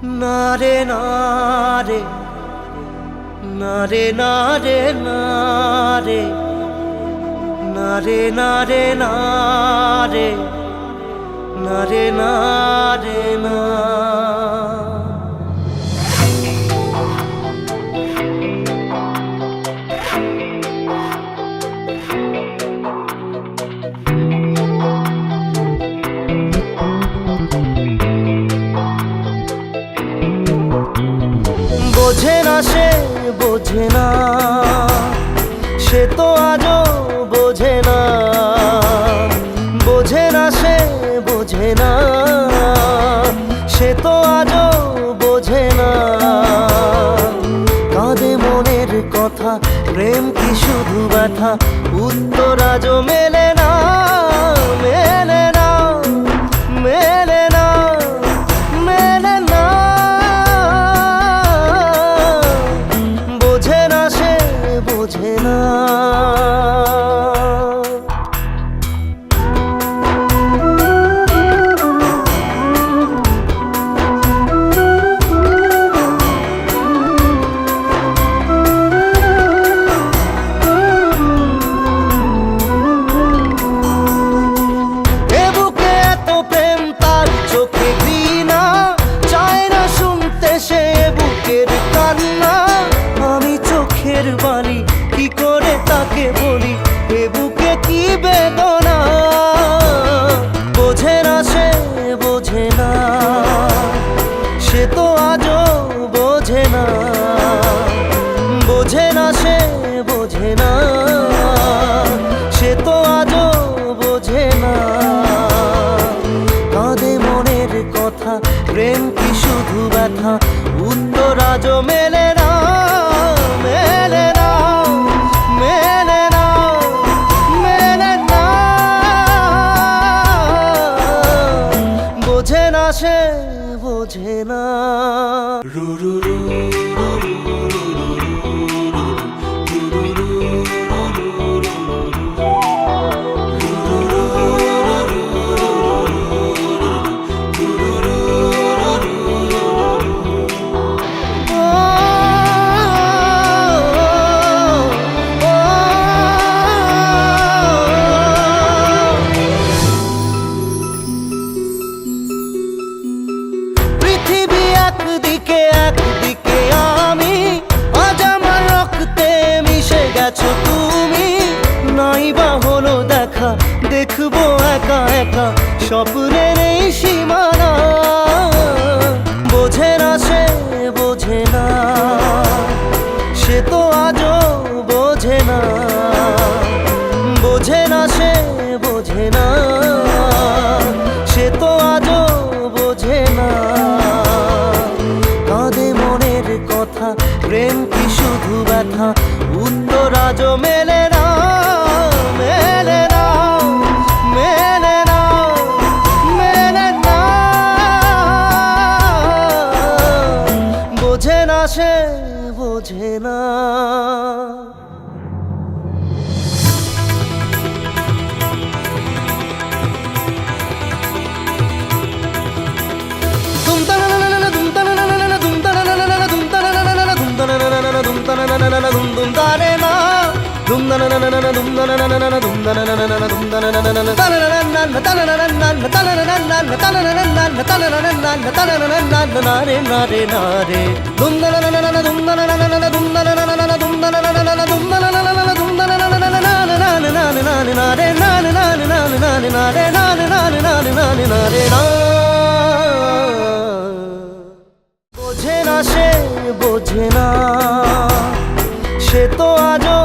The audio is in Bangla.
নারে নারে নারে নারে নারে নারে নারে নারে নারে নারে না বোঝে না সে বোঝে না, সে তো আজও বোঝে না। বোঝে না সে বোঝে না, সে তো আজও বোঝে না। কাঁদে মনের কথা, প্রেম কি শুধু ব্যথা, উত্তর আজও মেলে না, মেলে না, মেলে না, মেলে না। বোঝে না সে বোঝে না। বাণী কি করে তাকে বলি, এ বুকে কি বেদনা। বোঝে না সে বোঝে না, সে তো আজও বোঝে না। বোঝে না সে বোঝে না, সে তো আজও বোঝে না। কাঁদে মনের কথা, প্রেম কি শুধু ব্যথা, উত্তর আজও মেলে না, মেলে না, মেলে না, মেলে না। বোঝে না সে বোঝে না। একদিকে আমি, আজ আমার রক্তে মিশে গেছো তুমি। নাই বা হলো দেখা, দেখবো একা একা স্বপ্নের এই সীমানা। বোঝে না সে বোঝে না, সে তো আজও বোঝে না। বোঝে না সে বোঝে না, সে তো আজও বোঝে না। কাঁদে মনের কথা, প্রেম কি শুধু ব্যথা, উত্তর আজও মেলে না, মেলে না, মেলে না, মেলে না। বোঝে না সে বোঝে না। বোঝে না সে বোঝে না, সে তো আজও